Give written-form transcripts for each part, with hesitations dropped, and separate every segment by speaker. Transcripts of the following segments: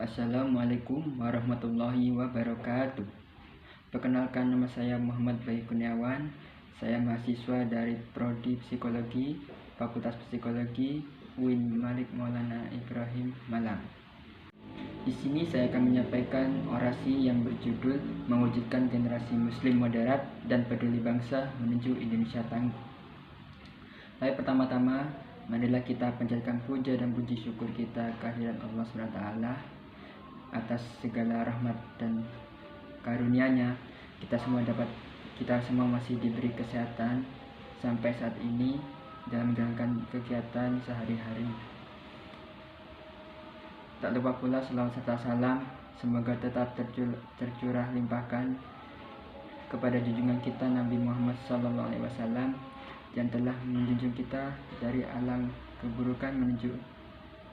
Speaker 1: Assalamualaikum warahmatullahi wabarakatuh. Perkenalkan, nama saya Muhammad Bayu Kurniawan. Saya mahasiswa dari Prodi Psikologi, Fakultas Psikologi, UIN Malik Maulana Ibrahim, Malang. Di sini saya akan menyampaikan orasi yang berjudul mewujudkan generasi Muslim moderat dan peduli bangsa menuju Indonesia tangguh. Baik, pertama-tama, marilah kita panjatkan puja dan puji syukur kita kehadirat Allah SWT atas segala rahmat dan karunia-Nya. Kita semua masih diberi kesehatan sampai saat ini dalam menjalankan kegiatan sehari-hari. Tak lupa pula selawat serta salam semoga tetap tercurah limpahkan kepada junjungan kita Nabi Muhammad SAW yang telah menjunjung kita dari alam keburukan menuju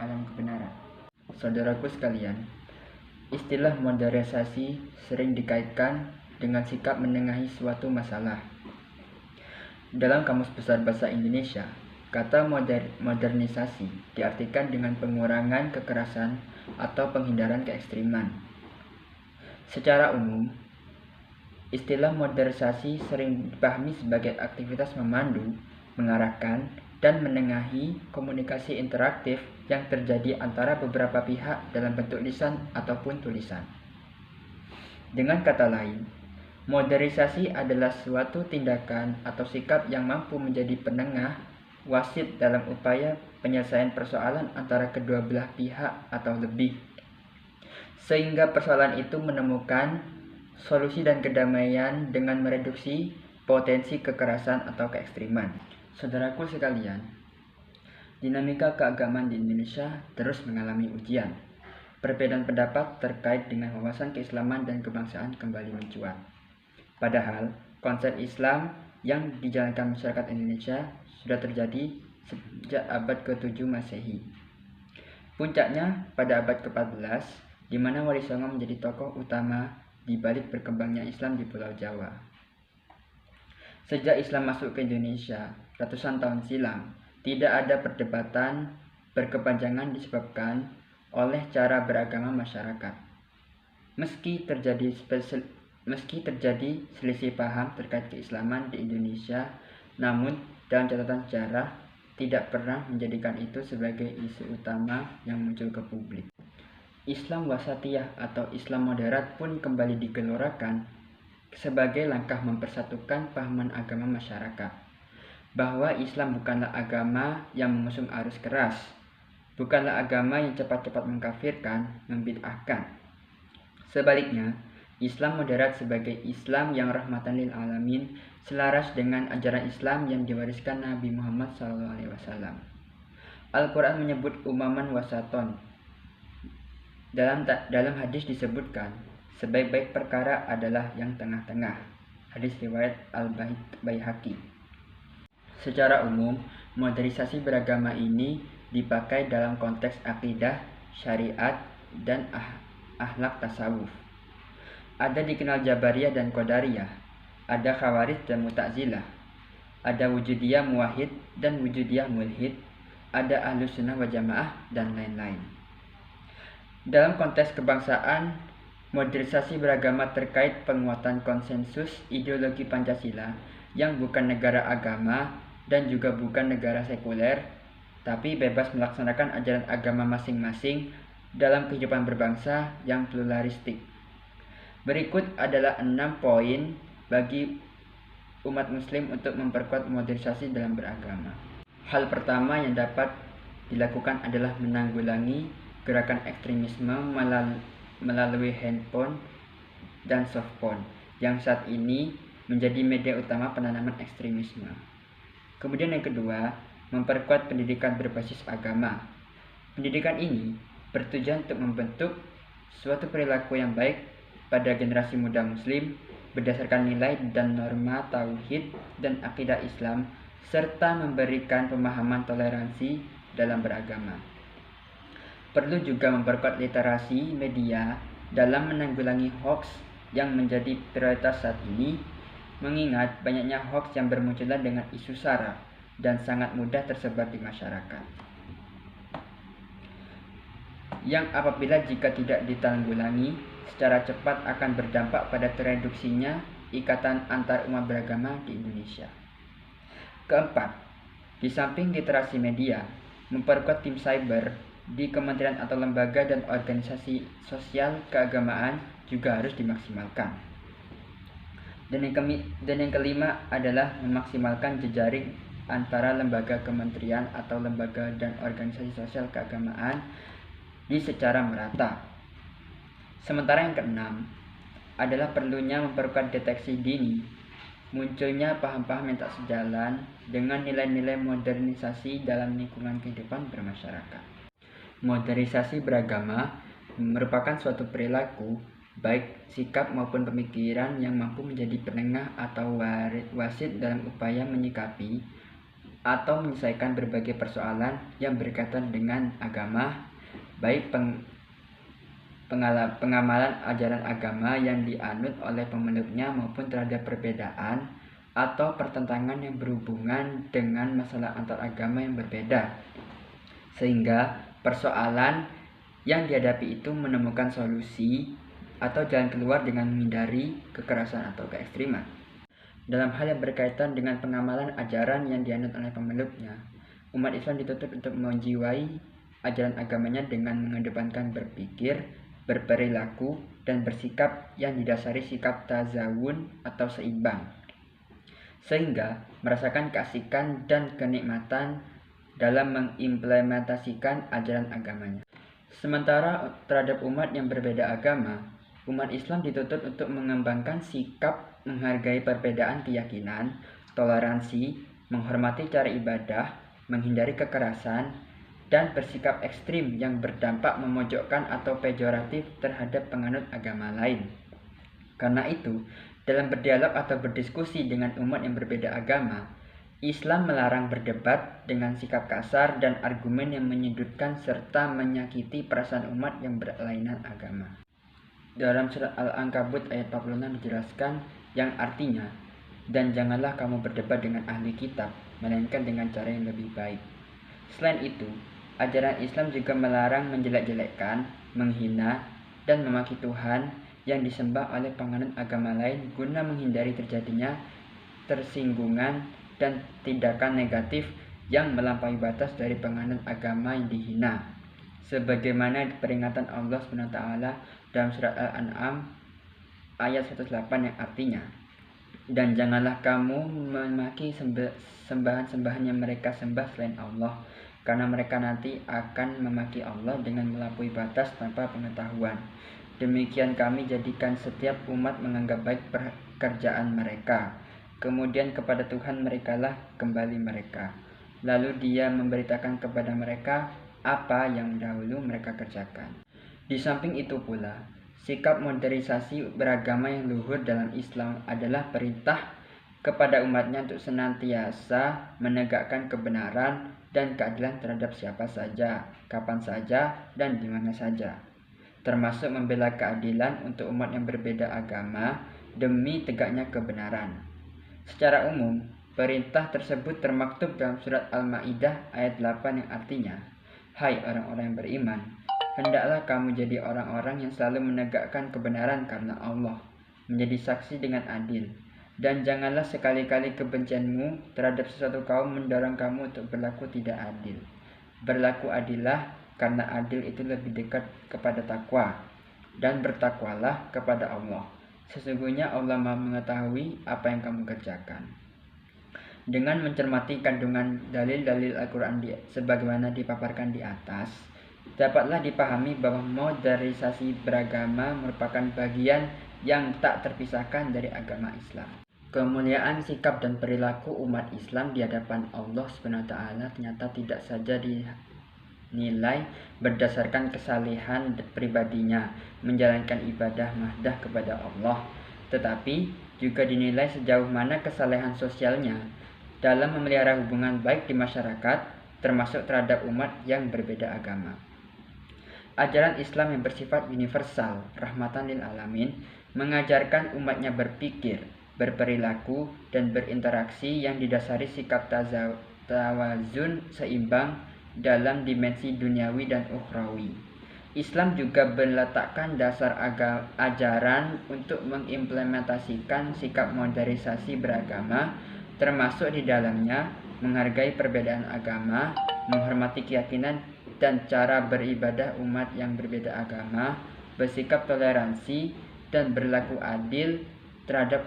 Speaker 1: alam kebenaran. Saudaraku sekalian, istilah modernisasi sering dikaitkan dengan sikap menengahi suatu masalah. Dalam Kamus Besar Bahasa Indonesia, kata modernisasi diartikan dengan pengurangan kekerasan atau penghindaran keekstriman. Secara umum, istilah modernisasi sering dipahami sebagai aktivitas memandu, mengarahkan, dan menengahi komunikasi interaktif yang terjadi antara beberapa pihak dalam bentuk lisan ataupun tulisan. Dengan kata lain, modernisasi adalah suatu tindakan atau sikap yang mampu menjadi penengah, wasit dalam upaya penyelesaian persoalan antara kedua belah pihak atau lebih, sehingga persoalan itu menemukan solusi dan kedamaian dengan mereduksi potensi kekerasan atau keekstriman. Saudaraku sekalian, dinamika keagamaan di Indonesia terus mengalami ujian. Perbedaan pendapat terkait dengan wawasan keislaman dan kebangsaan kembali mencuat. Padahal, konsep Islam yang dijalankan masyarakat Indonesia sudah terjadi sejak abad ke-7 Masehi. Puncaknya pada abad ke-14, di mana Wali Songo menjadi tokoh utama di balik berkembangnya Islam di Pulau Jawa. Sejak Islam masuk ke Indonesia ratusan tahun silam, tidak ada perdebatan berkepanjangan disebabkan oleh cara beragama masyarakat. Meski terjadi selisih paham terkait keislaman di Indonesia, namun dalam catatan sejarah tidak pernah menjadikan itu sebagai isu utama yang muncul ke publik. Islam wasatiyah atau Islam moderat pun kembali digelorakan sebagai langkah mempersatukan pahaman agama masyarakat, bahwa Islam bukanlah agama yang mengusung arus keras, bukanlah agama yang cepat-cepat mengkafirkan, membid'ahkan. Sebaliknya, Islam moderat sebagai Islam yang rahmatan lil alamin, selaras dengan ajaran Islam yang diwariskan Nabi Muhammad SAW. Al-Quran menyebut umaman wasaton. Dalam hadis disebutkan, sebaik-baik perkara adalah yang tengah-tengah. Hadis riwayat Al-Baihaqi. Secara umum, modernisasi beragama ini dipakai dalam konteks akidah, syariat, dan akhlak tasawuf. Ada dikenal Jabariyah dan Qadariyah, ada Khawarij dan Mu'tazilah, ada Wujudiyah Muwahhid dan Wujudiyah Mulhid, ada Ahlus Sunnah wal Jamaah, dan lain-lain. Dalam konteks kebangsaan, modernisasi beragama terkait penguatan konsensus ideologi Pancasila yang bukan negara agama dan juga bukan negara sekuler, tapi bebas melaksanakan ajaran agama masing-masing dalam kehidupan berbangsa yang pluralistik. Berikut adalah 6 poin bagi umat muslim untuk memperkuat modernisasi dalam beragama. Hal pertama yang dapat dilakukan adalah menanggulangi gerakan ekstremisme melalui handphone dan softphone yang saat ini menjadi media utama penanaman ekstremisme. Kemudian yang kedua, memperkuat pendidikan berbasis agama. Pendidikan ini bertujuan untuk membentuk suatu perilaku yang baik pada generasi muda muslim berdasarkan nilai dan norma tauhid dan akidah Islam, serta memberikan pemahaman toleransi dalam beragama. Perlu juga memperkuat literasi media dalam menanggulangi hoax yang menjadi prioritas saat ini, mengingat banyaknya hoax yang bermunculan dengan isu sara dan sangat mudah tersebar di masyarakat. yang apabila jika tidak ditanggulangi secara cepat akan berdampak pada tereduksinya ikatan antar umat beragama di Indonesia. Keempat, di samping literasi media, memperkuat tim cyber di kementerian atau lembaga dan organisasi sosial keagamaan juga harus dimaksimalkan. Dan yang kelima adalah memaksimalkan jejaring antara lembaga kementerian atau lembaga dan organisasi sosial keagamaan di secara merata. Sementara yang keenam adalah perlunya memperkuat deteksi dini, munculnya paham-paham yang tak sejalan dengan nilai-nilai modernisasi dalam lingkungan kehidupan bermasyarakat. Modernisasi beragama merupakan suatu perilaku, baik sikap maupun pemikiran yang mampu menjadi penengah atau wasit dalam upaya menyikapi atau menyelesaikan berbagai persoalan yang berkaitan dengan agama, baik pengamalan ajaran agama yang dianut oleh pemeluknya maupun terhadap perbedaan atau pertentangan yang berhubungan dengan masalah antar agama yang berbeda, sehingga persoalan yang dihadapi itu menemukan solusi atau jalan keluar dengan menghindari kekerasan atau keekstriman. Dalam hal yang berkaitan dengan pengamalan ajaran yang dianut oleh pemeluknya, umat Islam dituntut untuk menjiwai ajaran agamanya dengan mengedepankan berpikir, berperilaku, dan bersikap yang didasari sikap tazawun atau seimbang, sehingga merasakan keasikan dan kenikmatan dalam mengimplementasikan ajaran agamanya. Sementara terhadap umat yang berbeda agama, umat Islam dituntut untuk mengembangkan sikap menghargai perbedaan keyakinan, toleransi, menghormati cara ibadah, menghindari kekerasan, dan bersikap ekstrim yang berdampak memojokkan atau pejoratif terhadap penganut agama lain. Karena itu, dalam berdialog atau berdiskusi dengan umat yang berbeda agama, Islam melarang berdebat dengan sikap kasar dan argumen yang menyudutkan serta menyakiti perasaan umat yang berlainan agama. Dalam surat Al-Ankabut ayat 46 dijelaskan yang artinya, dan janganlah kamu berdebat dengan ahli kitab, melainkan dengan cara yang lebih baik. Selain itu, ajaran Islam juga melarang menjelek-jelekkan, menghina, dan memaki Tuhan yang disembah oleh penganut agama lain guna menghindari terjadinya tersinggungan dan tindakan negatif yang melampaui batas dari penganut agama yang dihina, sebagaimana peringatan Allah SWT dalam surat Al-An'am ayat 108 yang artinya, dan janganlah kamu memaki sembahan-sembahan yang mereka sembah selain Allah, karena mereka nanti akan memaki Allah dengan melampaui batas tanpa pengetahuan. Demikian kami jadikan setiap umat menganggap baik pekerjaan mereka, kemudian kepada Tuhan merekalah kembali mereka. Lalu Dia memberitakan kepada mereka apa yang dahulu mereka kerjakan. Di samping itu pula, sikap modernisasi beragama yang luhur dalam Islam adalah perintah kepada umatnya untuk senantiasa menegakkan kebenaran dan keadilan terhadap siapa saja, kapan saja, dan di mana saja, termasuk membela keadilan untuk umat yang berbeda agama demi tegaknya kebenaran. Secara umum, perintah tersebut termaktub dalam surat Al-Maidah ayat 8 yang artinya, hai orang-orang yang beriman, hendaklah kamu jadi orang-orang yang selalu menegakkan kebenaran karena Allah, menjadi saksi dengan adil, dan janganlah sekali-kali kebencianmu terhadap sesuatu kaum mendorong kamu untuk berlaku tidak adil. Berlaku adillah, karena adil itu lebih dekat kepada takwa, dan bertakwalah kepada Allah. Sesungguhnya Allah Maha mengetahui apa yang kamu kerjakan. Dengan mencermati kandungan dalil-dalil Al-Quran sebagaimana dipaparkan di atas, dapatlah dipahami bahwa modernisasi beragama merupakan bagian yang tak terpisahkan dari agama Islam. Kemuliaan sikap dan perilaku umat Islam di hadapan Allah SWT ternyata tidak saja dinilai berdasarkan kesalehan pribadinya menjalankan ibadah mahdah kepada Allah, tetapi juga dinilai sejauh mana kesalehan sosialnya dalam memelihara hubungan baik di masyarakat, termasuk terhadap umat yang berbeda agama. Ajaran Islam yang bersifat universal, rahmatan lil alamin, mengajarkan umatnya berpikir, berperilaku, dan berinteraksi yang didasari sikap tawazun seimbang dalam dimensi duniawi dan ukhrawi. Islam juga meletakkan dasar ajaran untuk mengimplementasikan sikap modernisasi beragama, termasuk di dalamnya menghargai perbedaan agama, menghormati keyakinan dan cara beribadah umat yang berbeda agama, bersikap toleransi dan berlaku adil terhadap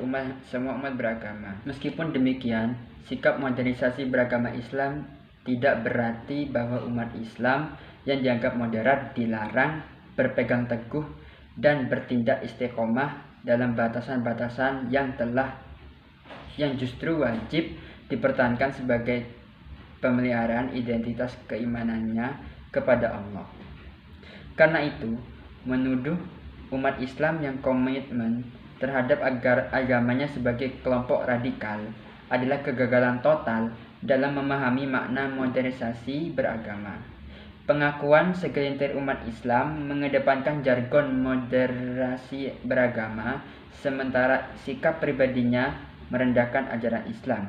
Speaker 1: semua umat beragama. Meskipun demikian, sikap modernisasi beragama Islam tidak berarti bahwa umat Islam yang dianggap moderat dilarang berpegang teguh dan bertindak istiqomah dalam batasan-batasan yang justru wajib dipertahankan sebagai pemeliharaan identitas keimanannya kepada Allah. Karena itu, menuduh umat Islam yang komitmen terhadap agamanya sebagai kelompok radikal adalah kegagalan total dalam memahami makna modernisasi beragama. Pengakuan segelintir umat Islam mengedepankan jargon moderasi beragama, sementara sikap pribadinya merendahkan ajaran Islam.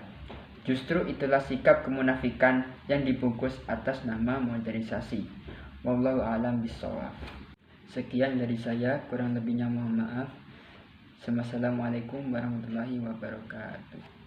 Speaker 1: Justru itulah sikap kemunafikan yang dibungkus atas nama modernisasi. Wallahu a'lam bishawab. Sekian dari saya, kurang lebihnya mohon maaf. Wassalamualaikum warahmatullahi wabarakatuh.